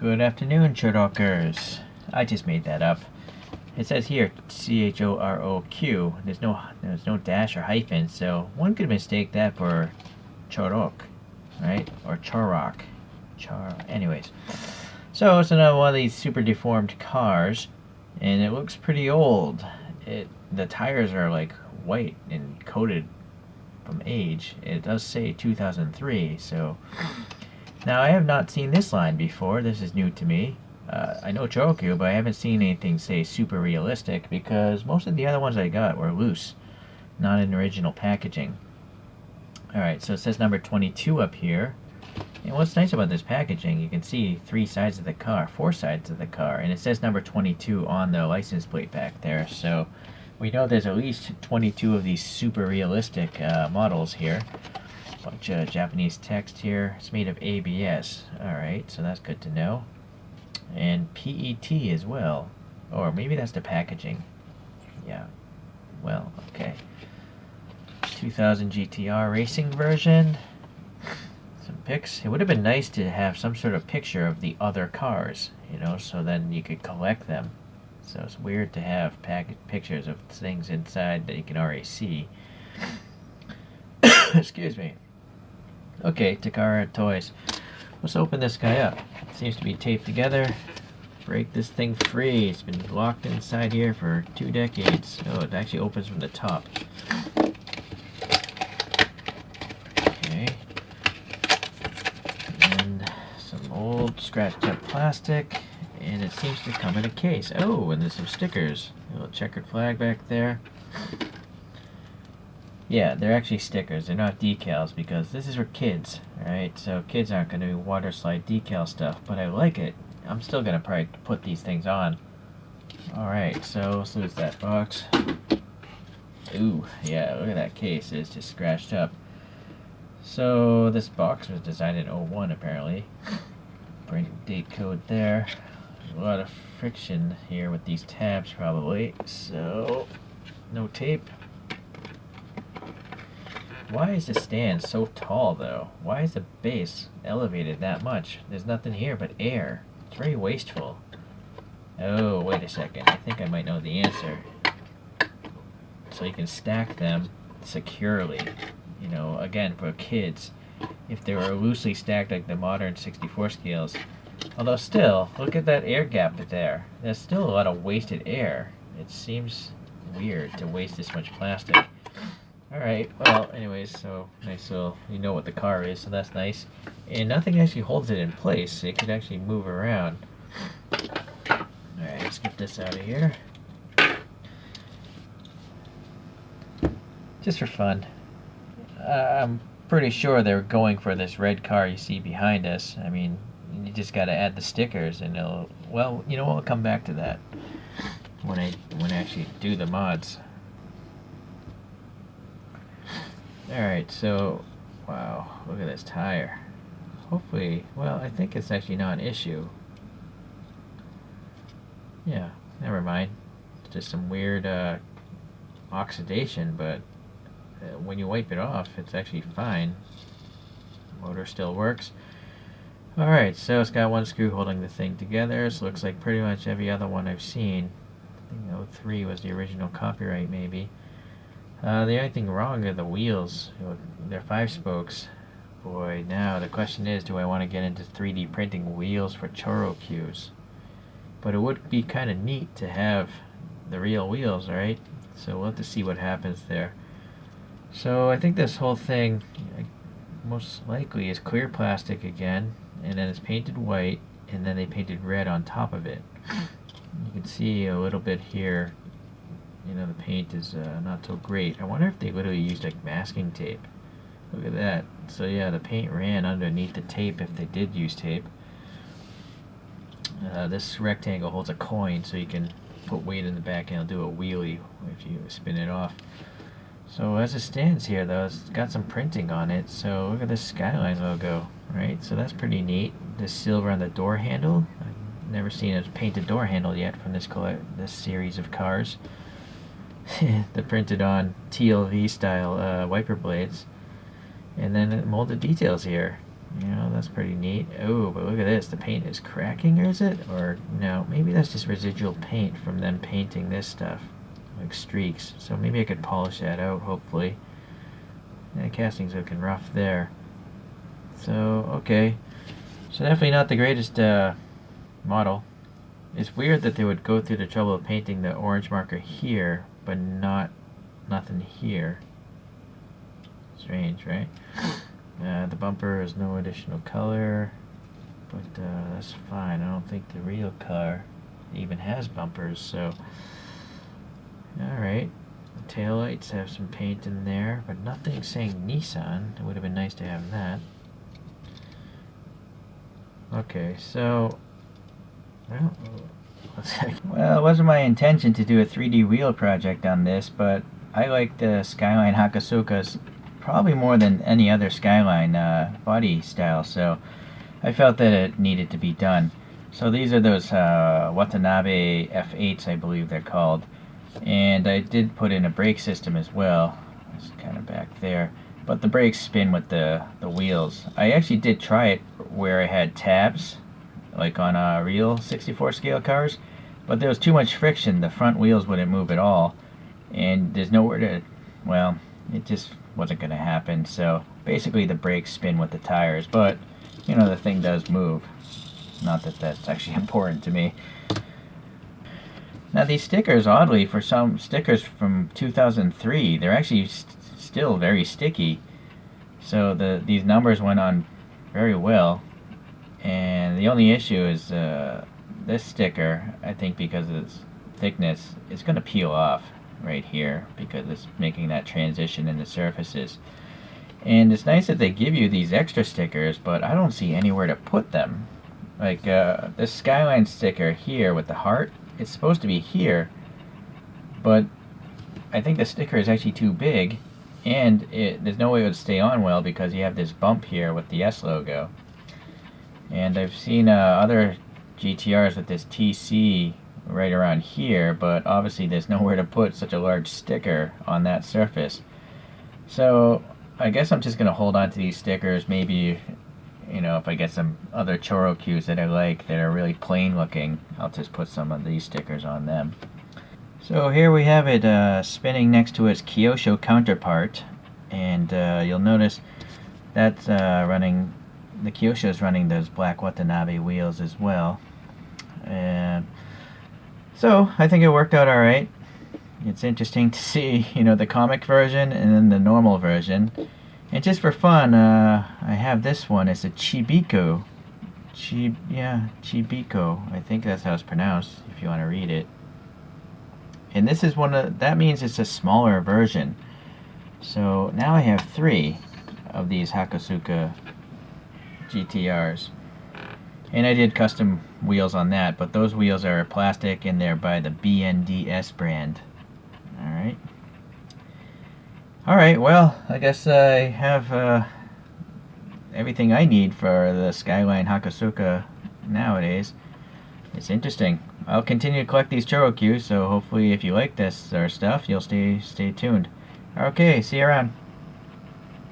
Good afternoon, ChoroQers. I just made that up. It says here CHOROQ. There's no dash or hyphen, so one could mistake that for ChoroQ, right? Or ChoroQ. Anyways, so it's another one of these super deformed cars, and it looks pretty old. The tires are like white and coated from age. It does say 2003, so. Now, I have not seen this line before. This is new to me. I know ChoroQ, but I haven't seen anything say super realistic because most of the other ones I got were loose, not in original packaging. Alright, so it says number 22 up here. And what's nice about this packaging, you can see four sides of the car, and it says number 22 on the license plate back there. So we know there's at least 22 of these super realistic models here. Bunch of Japanese text here. It's made of ABS. Alright, so that's good to know. And PET as well. Or maybe that's the packaging. Yeah. Well, okay. 2000 GTR racing version. Some pics. It would have been nice to have some sort of picture of the other cars, you know, so then you could collect them. So it's weird to have pictures of things inside that you can already see. Excuse me. Okay, Takara Toys. Let's open this guy up. It seems to be taped together. Break this thing free. It's been locked inside here for 2 decades. Oh, it actually opens from the top. Okay. And some old scratched up plastic. And it seems to come in a case. Oh, and there's some stickers. A little checkered flag back there. Yeah, they're actually stickers. They're not decals because this is for kids, alright? So kids aren't going to do water slide decal stuff, but I like it. I'm still going to probably put these things on. Alright, so let's lose that box. Ooh, yeah, look at that case. It's just scratched up. So this box was designed in '01 apparently. Print date code there. A lot of friction here with these tabs probably. So, no tape. Why is the stand so tall though? Why is the base elevated that much? There's nothing here but air. It's very wasteful. Oh, wait a second. I think I might know the answer. So you can stack them securely. You know, again, for kids. If they were loosely stacked like the modern 64 scales. Although still, look at that air gap there. There's still a lot of wasted air. It seems weird to waste this much plastic. Alright, well, anyways, so nice little, you know what the car is, so that's nice. And nothing actually holds it in place. It could actually move around. Alright, let's get this out of here. Just for fun. I'm pretty sure they're going for this red car you see behind us. I mean, you just gotta add the stickers and it'll, well, you know, I'll come back to that when I actually do the mods. Alright, so, wow, look at this tire. Hopefully, well, I think it's actually not an issue. Yeah, never mind. It's just some weird oxidation, but when you wipe it off, it's actually fine. Motor still works. Alright, so it's got one screw holding the thing together. So it looks like pretty much every other one I've seen. I think '03 was the original copyright, maybe. The only thing wrong are the wheels. They're 5 spokes. Boy, now the question is, do I want to get into 3D printing wheels for Choro-Qs? But it would be kind of neat to have the real wheels, right? So we'll have to see what happens there. So I think this whole thing most likely is clear plastic again, and then it's painted white, and then they painted red on top of it. You can see a little bit here. You know, the paint is not so great. I wonder if they literally used like masking tape. Look at that. So yeah, the paint ran underneath the tape if they did use tape. This rectangle holds a coin, so you can put weight in the back and it'll do a wheelie if you spin it off. So as it stands here though, it's got some printing on it. So look at this Skyline logo, right? So that's pretty neat. This silver on the door handle. I've never seen a painted door handle yet from this series of cars. They're printed on TLV style wiper blades. And then molded details here. You know, that's pretty neat. Oh, but look at this. The paint is cracking, or is it? Or no, maybe that's just residual paint from them painting this stuff. Like streaks. So maybe I could polish that out, hopefully. Yeah, casting's looking rough there. So, okay. So definitely not the greatest model. It's weird that they would go through the trouble of painting the orange marker here, but nothing here. Strange, right? The bumper is no additional color, but that's fine. I don't think the real car even has bumpers, so alright. The taillights have some paint in there, but nothing saying Nissan. It would have been nice to have that. Okay, so well, it wasn't my intention to do a 3D wheel project on this, but I like the Skyline Hakosukas probably more than any other Skyline body style, so I felt that it needed to be done. So these are those Watanabe F8s, I believe they're called, and I did put in a brake system as well. It's kind of back there, but the brakes spin with the wheels. I actually did try it where I had tabs, like on real 64 scale cars, but there was too much friction. The front wheels wouldn't move at all, and there's nowhere to, well, it just wasn't going to happen. So basically the brakes spin with the tires, but you know, the thing does move. Not that that's actually important to me. Now these stickers, oddly, for some stickers from 2003, they're actually still very sticky. So these numbers went on very well, and the only issue is this sticker, I think because of its thickness, it's going to peel off right here because it's making that transition in the surfaces. And it's nice that they give you these extra stickers, but I don't see anywhere to put them. Like this Skyline sticker here with the heart, it's supposed to be here, but I think the sticker is actually too big, and there's no way it would stay on well because you have this bump here with the S logo. And I've seen other GTRs with this TC right around here, but obviously there's nowhere to put such a large sticker on that surface. So I guess I'm just going to hold on to these stickers. Maybe, you know, if I get some other ChoroQs that I like that are really plain looking, I'll just put some of these stickers on them. So here we have it spinning next to its Kyosho counterpart, and you'll notice that's running, the Kyosho is running those black Watanabe wheels as well. And so I think it worked out alright. It's interesting to see, you know, the comic version and then the normal version. And just for fun, I have this one. It's a Chibiko. Chibiko. I think that's how it's pronounced, if you want to read it. And this is that means it's a smaller version. So now I have 3 of these Hakosuka GTRs. And I did custom wheels on that, but those wheels are plastic and they're by the BNDS brand. Alright. Alright, well, I guess I have everything I need for the Skyline Hakosuka nowadays. It's interesting. I'll continue to collect these ChoroQ, so hopefully if you like this stuff, you'll stay tuned. Okay, see you around.